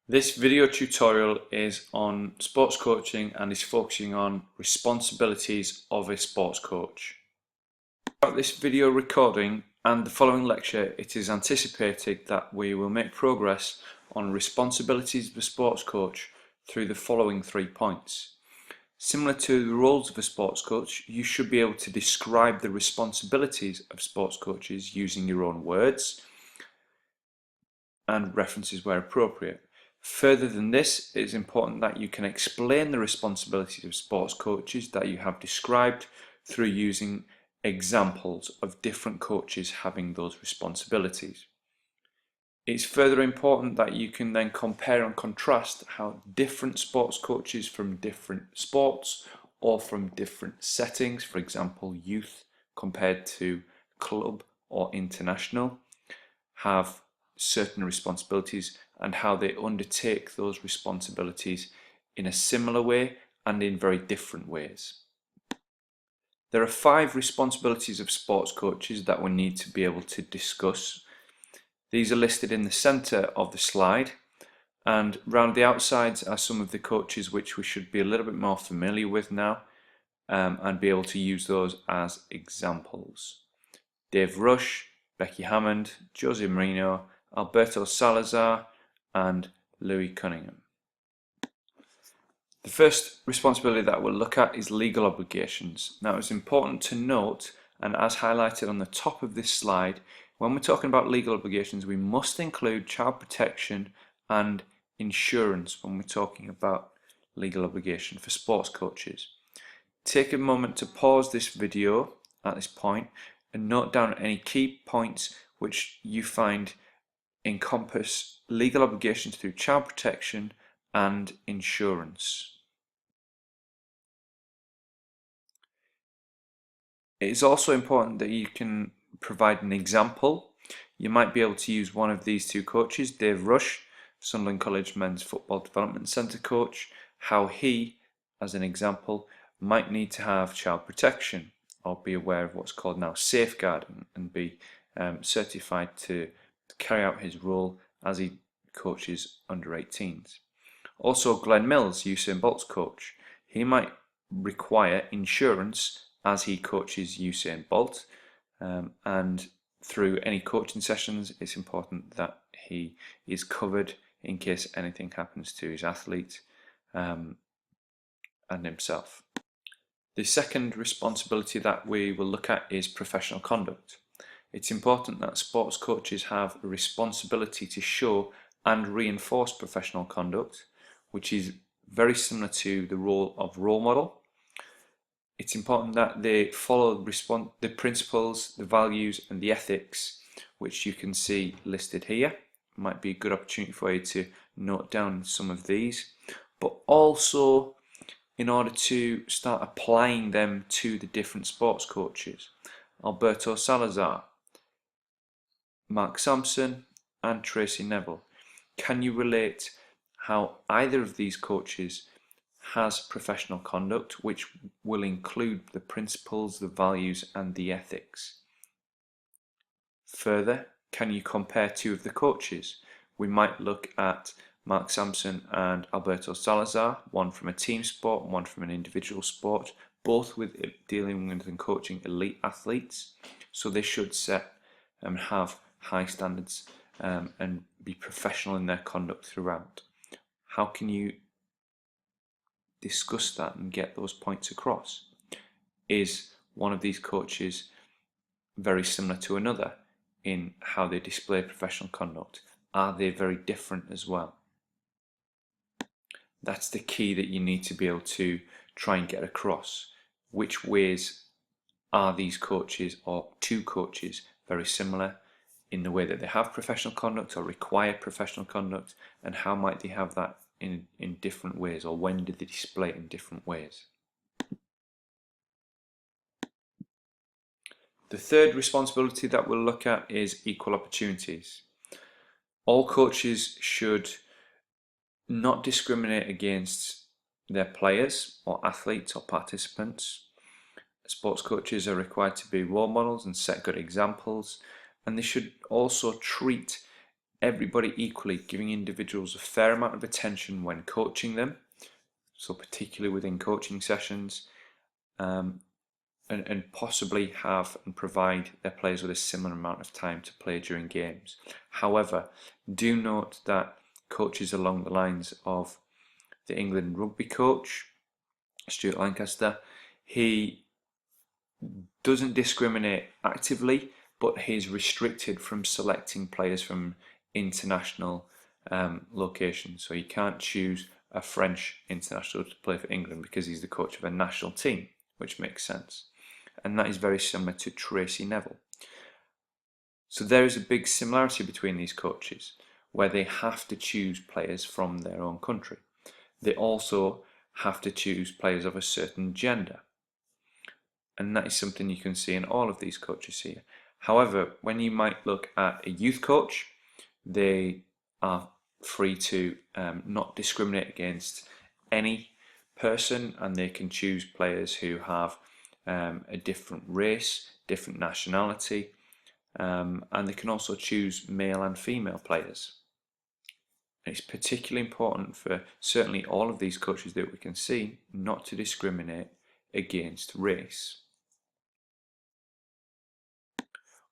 This video tutorial is on sports coaching and is focusing on responsibilities of a sports coach. Throughout this video recording and the following lecture, it is anticipated that we will make progress on responsibilities of a sports coach through the following 3 points. Similar to the roles of a sports coach, you should be able to describe the responsibilities of sports coaches using your own words and references where appropriate. Further than this, it is important that you can explain the responsibilities of sports coaches that you have described through using examples of different coaches having those responsibilities. It's further important that you can then compare and contrast how different sports coaches from different sports or from different settings, for example youth compared to club or international, have certain responsibilities and how they undertake those responsibilities in a similar way and in very different ways. There are 5 responsibilities of sports coaches that we need to be able to discuss. These are listed in the center of the slide, and round the outsides are some of the coaches which we should be a little bit more familiar with now and be able to use those as examples. Dave Rush, Becky Hammond, Jose Mourinho, Alberto Salazar and Louis Cunningham. The first responsibility that we'll look at is legal obligations. Now it's important to note, and as highlighted on the top of this slide, when we're talking about legal obligations we must include child protection and insurance when we're talking about legal obligation for sports coaches. Take a moment to pause this video at this point and note down any key points which you find encompass legal obligations through child protection and insurance. It is also important that you can provide an example. You might be able to use one of these 2 coaches, Dave Rush, Sunderland College Men's Football Development Centre coach, how he, as an example, might need to have child protection or be aware of what's called now safeguarding and be certified to carry out his role as he coaches under 18s. Also Glenn Mills, Usain Bolt's coach, he might require insurance as he coaches Usain Bolt, and through any coaching sessions it's important that he is covered in case anything happens to his athlete and himself. The second responsibility that we will look at is professional conduct. It's important that sports coaches have a responsibility to show and reinforce professional conduct, which is very similar to the role of role model. It's important that they follow the principles, the values and the ethics which you can see listed here. It might be a good opportunity for you to note down some of these, but also in order to start applying them to the different sports coaches. Alberto Salazar, Mark Sampson and Tracy Neville. Can you relate how either of these coaches has professional conduct which will include the principles, the values and the ethics? Further, can you compare 2 of the coaches? We might look at Mark Sampson and Alberto Salazar, one from a team sport and one from an individual sport, both with dealing with and coaching elite athletes, so they should set and have high standards and be professional in their conduct throughout. How can you discuss that and get those points across? Is one of these coaches very similar to another in how they display professional conduct? Are they very different as well? That's the key that you need to be able to try and get across. Which ways are these coaches or 2 coaches very similar in the way that they have professional conduct or require professional conduct, and how might they have that in different ways, or when do they display it in different ways? The third responsibility that we'll look at is equal opportunities. All coaches should not discriminate against their players or athletes or participants. Sports coaches are required to be role models and set good examples, and they should also treat everybody equally, giving individuals a fair amount of attention when coaching them, so particularly within coaching sessions, and possibly have and provide their players with a similar amount of time to play during games. However, do note that coaches along the lines of the England rugby coach, Stuart Lancaster, he doesn't discriminate actively, but he's restricted from selecting players from international locations. So he can't choose a French international to play for England because he's the coach of a national team, which makes sense. And that is very similar to Tracy Neville. So there is a big similarity between these coaches, where they have to choose players from their own country. They also have to choose players of a certain gender. And that is something you can see in all of these coaches here. However, when you might look at a youth coach, they are free to not discriminate against any person, and they can choose players who have a different race, different nationality, and they can also choose male and female players. It's particularly important for certainly all of these coaches that we can see not to discriminate against race.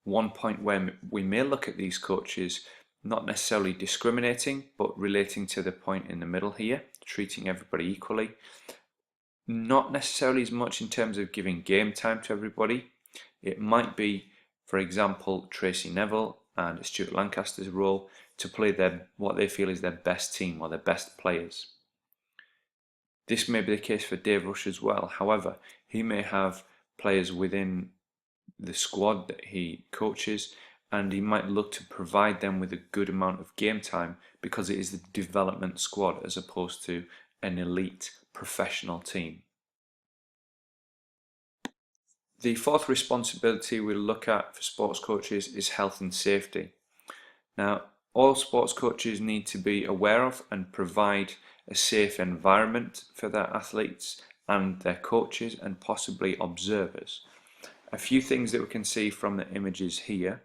One point where we may look at these coaches not necessarily discriminating, but relating to the point in the middle here, treating everybody equally. Not necessarily as much in terms of giving game time to everybody. It might be, for example, Tracy Neville and Stuart Lancaster's role to play what they feel is their best team or their best players. This may be the case for Dave Rush as well. However, he may have players within the squad that he coaches, and he might look to provide them with a good amount of game time because it is the development squad as opposed to an elite professional team. The fourth responsibility we'll look at for sports coaches is health and safety. Now, all sports coaches need to be aware of and provide a safe environment for their athletes and their coaches and possibly observers. A few things that we can see from the images here,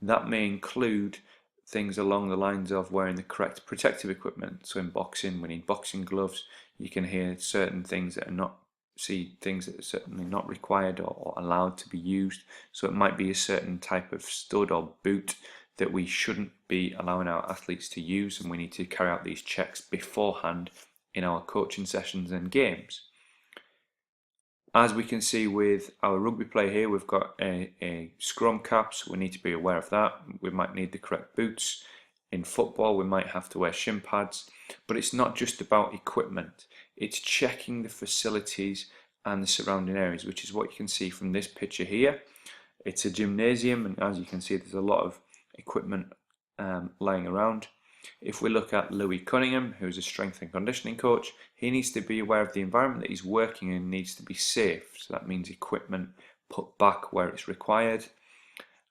that may include things along the lines of wearing the correct protective equipment. So in boxing, we need boxing gloves. You can hear certain things that are certainly not required or allowed to be used. So it might be a certain type of stud or boot that we shouldn't be allowing our athletes to use, and we need to carry out these checks beforehand in our coaching sessions and games. As we can see with our rugby player here, we've got a scrum cap, so we need to be aware of that. We might need the correct boots. In football, we might have to wear shin pads. But it's not just about equipment. It's checking the facilities and the surrounding areas, which is what you can see from this picture here. It's a gymnasium, and as you can see, there's a lot of equipment lying around. If we look at Louis Cunningham, who's a strength and conditioning coach, he needs to be aware of the environment that he's working in needs to be safe. So that means equipment put back where it's required.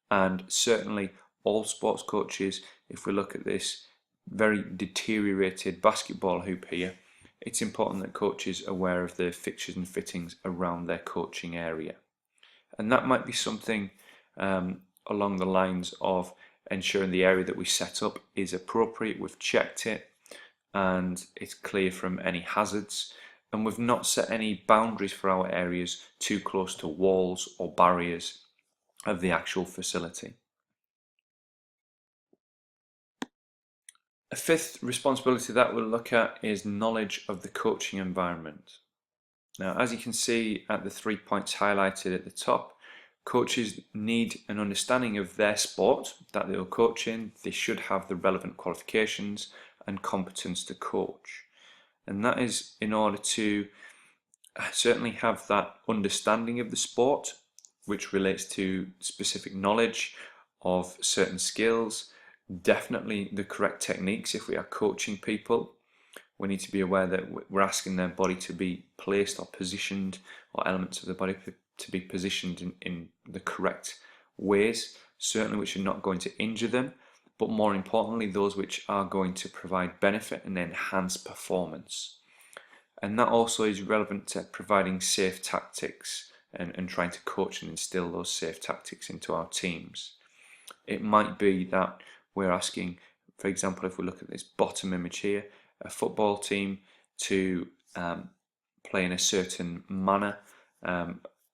And certainly all sports coaches, if we look at this very deteriorated basketball hoop here, it's important that coaches are aware of the fixtures and fittings around their coaching area. And that might be something along the lines of ensuring the area that we set up is appropriate, we've checked it, and it's clear from any hazards, and we've not set any boundaries for our areas too close to walls or barriers of the actual facility. A fifth responsibility that we'll look at is knowledge of the coaching environment. Now, as you can see at the 3 points highlighted at the top, coaches need an understanding of their sport that they will coach in. They should have the relevant qualifications and competence to coach. And that is in order to certainly have that understanding of the sport, which relates to specific knowledge of certain skills, definitely the correct techniques if we are coaching people. We need to be aware that we're asking their body to be placed or positioned, or elements of the body to be positioned in the correct ways, certainly which are not going to injure them, but more importantly, those which are going to provide benefit and enhance performance. And that also is relevant to providing safe tactics and trying to coach and instill those safe tactics into our teams. It might be that we're asking For example, if we look at this bottom image here, a football team to play in a certain manner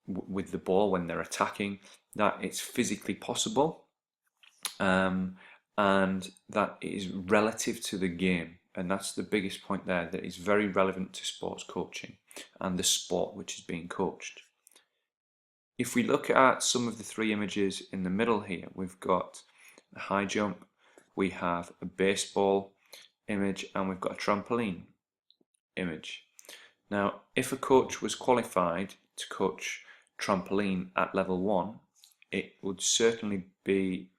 with the ball when they're attacking, that it's physically possible, and that it is relative to the game. And that's the biggest point there, that is very relevant to sports coaching and the sport which is being coached. If we look at some of the three images in the middle here, we've got a high jump, we have a baseball image, and we've got a trampoline image. Now, if a coach was qualified to coach trampoline at level 1, it would certainly be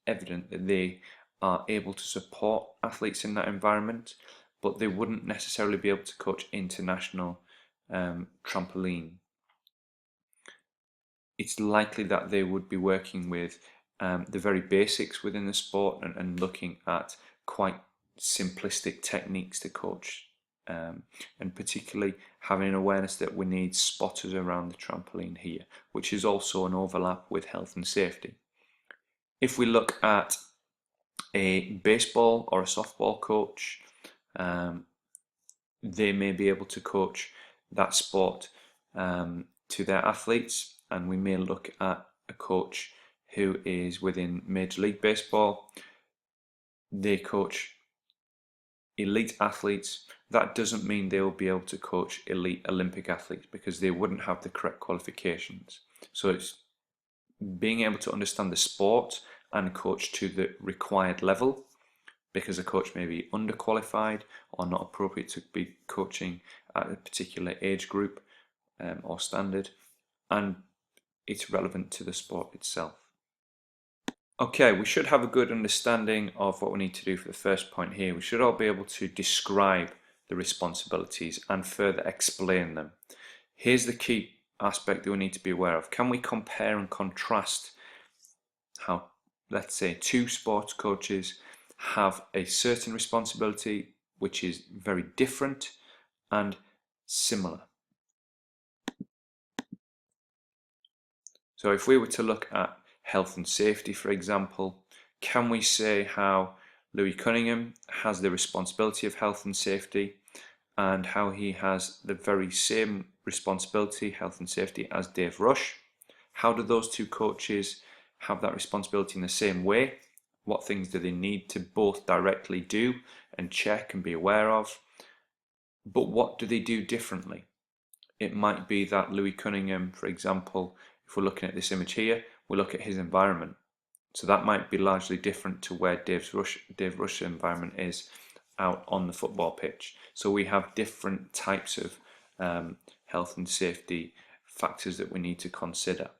evident that they are able to support athletes in that environment, but they wouldn't necessarily be able to coach international trampoline. It's likely that they would be working with the very basics within the sport and looking at quite simplistic techniques to coach, and particularly having an awareness that we need spotters around the trampoline here, which is also an overlap with health and safety. If we look at a baseball or a softball coach, they may be able to coach that sport to their athletes, and we may look at a coach who is within Major League Baseball. They coach elite athletes. That doesn't mean they will be able to coach elite Olympic athletes, because they wouldn't have the correct qualifications. So it's being able to understand the sport and coach to the required level, because a coach may be underqualified or not appropriate to be coaching at a particular age group or standard, and it's relevant to the sport itself. Okay, we should have a good understanding of what we need to do for the first point here. We should all be able to describe the responsibilities and further explain them. Here's the key aspect that we need to be aware of. Can we compare and contrast how, let's say, two sports coaches have a certain responsibility which is very different and similar? So if we were to look at health and safety, for example, can we say how Louis Cunningham has the responsibility of health and safety and how he has the very same responsibility, health and safety, as Dave Rush? How do those two coaches have that responsibility in the same way? What things do they need to both directly do and check and be aware of? But what do they do differently? It might be that Louis Cunningham, for example, if we're looking at this image here, we look at his environment. So that might be largely different to where Dave Rush's environment is out on the football pitch. So we have different types of health and safety factors that we need to consider.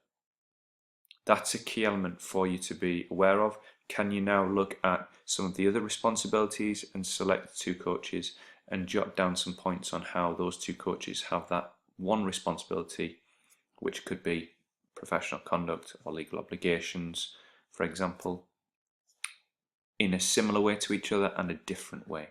That's a key element for you to be aware of. Can you now look at some of the other responsibilities and select two coaches and jot down some points on how those two coaches have that one responsibility, which could be professional conduct or legal obligations, for example, in a similar way to each other and a different way.